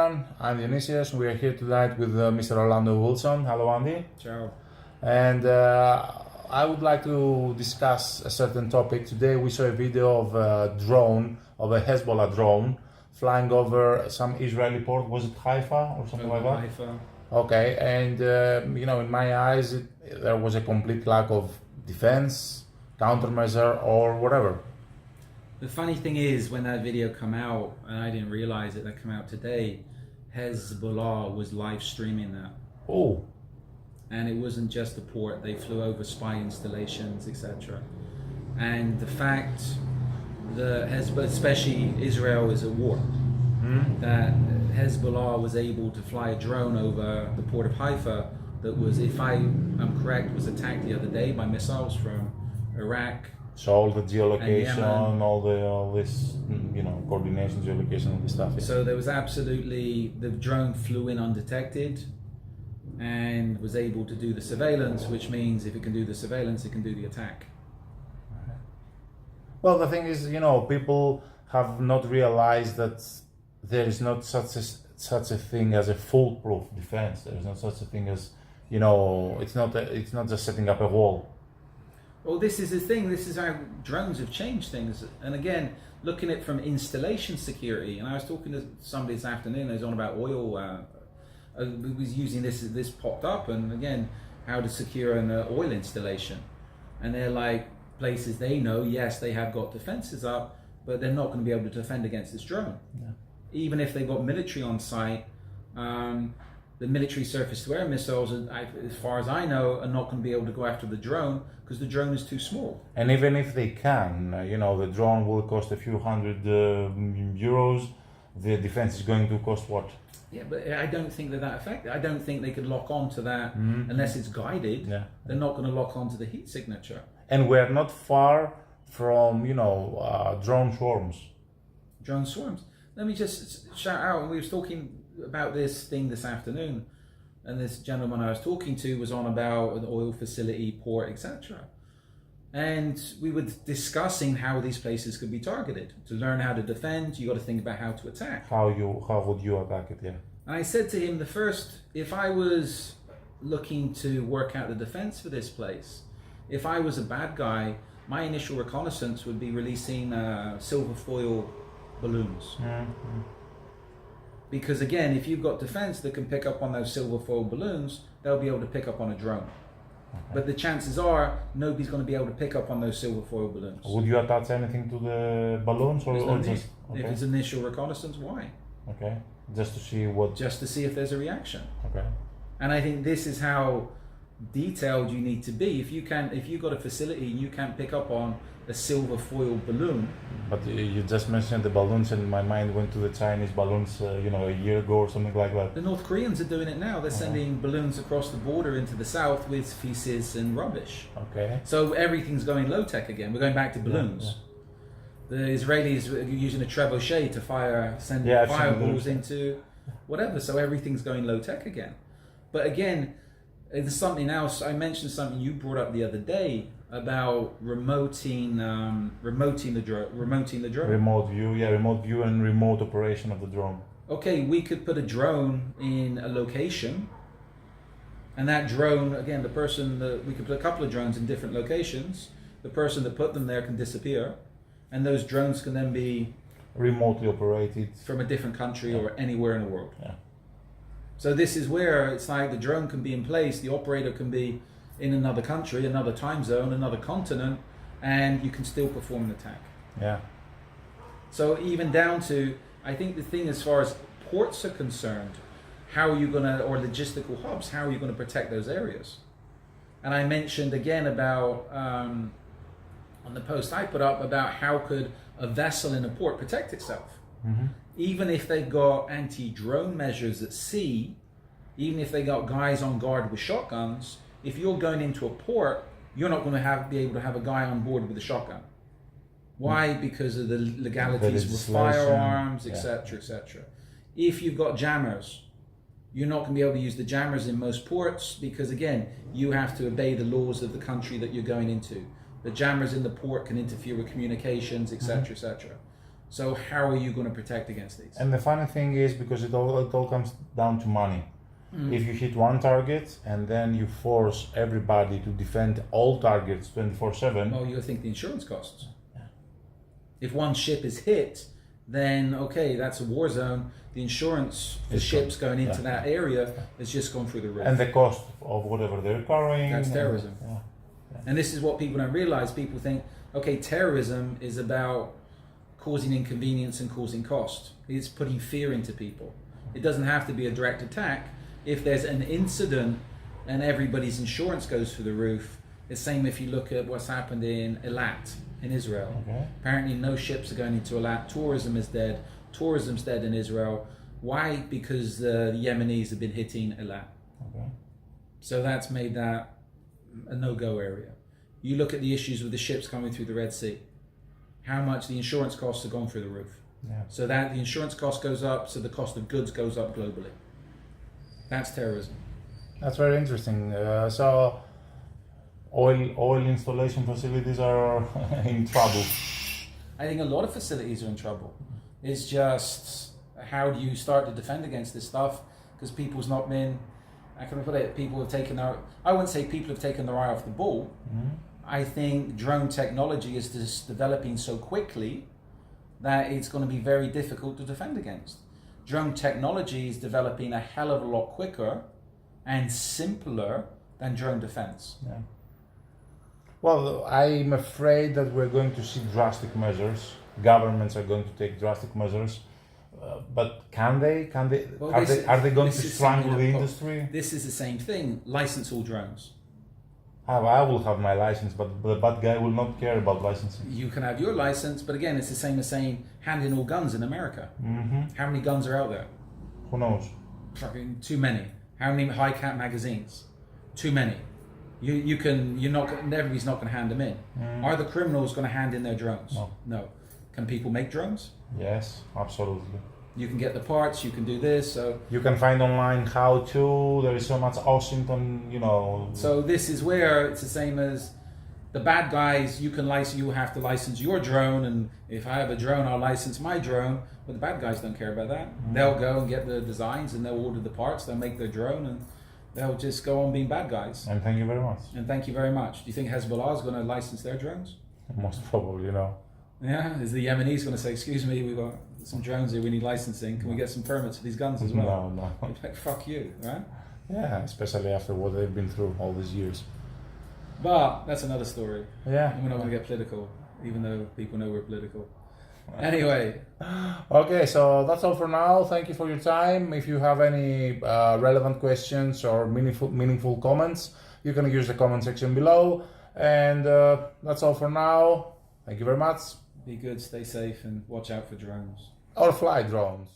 everyone, I'm Dionysius. We are here tonight with Mr. Orlando Wilson. Hello, Andy. Ciao. And I would like to discuss a certain topic. Today we saw a video of a drone, of a Hezbollah drone, flying over some Israeli port. Was it Haifa or something like that? Haifa. Okay, and in my eyes, there was a complete lack of defense, countermeasure, or whatever. The funny thing is, when that video come out, and I didn't realize it, that came out today, Hezbollah was live streaming that. Oh. And it wasn't just the port, they flew over spy installations, etc. And the fact that Hezbollah, especially Israel is at war, that Hezbollah was able to fly a drone over the port of Haifa that was, if I am correct, was attacked the other day by missiles from Iraq. So all the geolocation, all this, coordination, geolocation, all this stuff. Yeah. So there was absolutely, the drone flew in undetected and was able to do the surveillance, which means if it can do the surveillance, it can do the attack. Well, the thing is, people have not realized that there is not such a thing as a foolproof defense. There is not such a thing as, it's not just setting up a wall. Well, this is the thing. This is how drones have changed things. And again, looking at it from installation security, and I was talking to somebody this afternoon, I was on about oil, we was using this popped up, and again, how to secure an oil installation. And they're like, places they know, yes, they have got defenses up, but they're not going to be able to defend against this drone. Yeah. Even if they've got military on site, the military surface-to-air missiles, as far as I know, are not going to be able to go after the drone because the drone is too small. And even if they can, the drone will cost a few hundred euros. The defense is going to cost what? Yeah, but I don't think that affects. I don't think they could lock on to that unless it's guided. Yeah. They're not going to lock on to the heat signature. And we're not far from, drone swarms. Drone swarms. Let me just shout out, and we were talking about this thing this afternoon, and this gentleman I was talking to was on about an oil facility, port, etc. And we were discussing how these places could be targeted. To learn how to defend, you got to think about how to attack. How would you attack it? Yeah. And I said to him, if I was looking to work out the defense for this place, if I was a bad guy, my initial reconnaissance would be releasing silver foil balloons. Mm-hmm. Because again, if you've got defense that can pick up on those silver foil balloons, they'll be able to pick up on a drone. Okay. But the chances are nobody's going to be able to pick up on those silver foil balloons. Would you attach anything to the balloons, or just? Okay. If it's initial reconnaissance, why? Okay, just to see what. Just to see if there's a reaction. Okay. And I think this is how detailed you need to be. If you've got a facility and you can't pick up on a silver foil balloon. But you just mentioned the balloons, and my mind went to the Chinese balloons, a year ago or something like that. The North Koreans are doing it now. They're sending balloons across the border into the south with feces and rubbish. Okay. So everything's going low tech again. We're going back to balloons. Yeah. The Israelis are using a trebuchet to send fireballs into whatever. So everything's going low tech again. But again, there's something else. I mentioned something you brought up the other day about remoting the drone. Remote view and remote operation of the drone. Okay, we could put a drone in a location, and that drone, again, we could put a couple of drones in different locations. The person that put them there can disappear, and those drones can then be remotely operated from a different country or anywhere in the world. Yeah. So this is where it's like the drone can be in place, the operator can be in another country, another time zone, another continent, and you can still perform an attack. Yeah. So even down to, I think the thing as far as ports are concerned, how are you going to, or logistical hubs, how are you going to protect those areas? And I mentioned again about, on the post I put up, about how could a vessel in a port protect itself? Mm-hmm. Even if they've got anti-drone measures at sea, even if they got guys on guard with shotguns, if you're going into a port, you're not going to be able to have a guy on board with a shotgun. Why? Because of the legalities with firearms, etc., etc. If you've got jammers, you're not going to be able to use the jammers in most ports because, again, you have to obey the laws of the country that you're going into. The jammers in the port can interfere with communications, etc., etc. So how are you going to protect against these? And the funny thing is, because it all comes down to money. If you hit one target and then you force everybody to defend all targets 24/7, Well, you think the insurance costs. If one ship is hit, then okay, that's a war zone. The insurance for ships going into that area has just gone through the roof. and the cost of whatever they're carrying. That's terrorism. Yeah. And this is what people don't realize. People think, okay, terrorism is about causing inconvenience and causing cost. It's putting fear into people. It doesn't have to be a direct attack. If there's an incident and everybody's insurance goes through the roof, it's the same if you look at what's happened in Eilat in Israel. Okay. Apparently no ships are going into Eilat. Tourism is dead. Tourism's dead in Israel. Why? Because the Yemenis have been hitting Eilat. Okay. So that's made that a no-go area. You look at the issues with the ships coming through the Red Sea. How much the insurance costs have gone through the roof. Yeah. So that the insurance cost goes up, so the cost of goods goes up globally. That's terrorism. That's very interesting. So oil installation facilities are in trouble. I think a lot of facilities are in trouble. It's just, how do you start to defend against this stuff? Because people's not been, I can put it, people have taken their, I wouldn't say people have taken their eye off the ball. I think drone technology is just developing so quickly that it's going to be very difficult to defend against. Drone technology is developing a hell of a lot quicker and simpler than drone defense. Yeah. Well, I'm afraid that we're going to see drastic measures. Governments are going to take drastic measures. But can they? Well, Are they going this to is strangle something the that- industry? This is the same thing. License all drones. I will have my license, but the bad guy will not care about licensing. You can have your license, but again, it's the same as saying hand in all guns in America. How many guns are out there? Who knows? Fucking too many. How many high cap magazines? Too many. Everybody's not going to hand them in. Are the criminals going to hand in their drones? No. Can people make drones? Yes, absolutely. You can get the parts. You can do this. So You can find online how to. There is so much awesome on, So this is where it's the same as the bad guys. You have to license your drone, and if I have a drone, I'll license my drone. But the bad guys don't care about that. They'll go and get the designs, and they'll order the parts. They'll make their drone, and they'll just go on being bad guys. And thank you very much. And thank you very much. Do you think Hezbollah is going to license their drones? Most probably, Yeah. Is the Yemenis going to say, "Excuse me, we've got some drones here. We need licensing. Can we get some permits for these guns as well?" No. Like, fuck you, right? Yeah, especially after what they've been through all these years. But that's another story. Yeah. We're not going to get political, even though people know we're political. Anyway, Okay, so that's all for now. Thank you for your time. If you have any relevant questions or meaningful comments, you can use the comment section below. And that's all for now. Thank you very much. be good, stay safe, and watch out for drones. Or fly drones.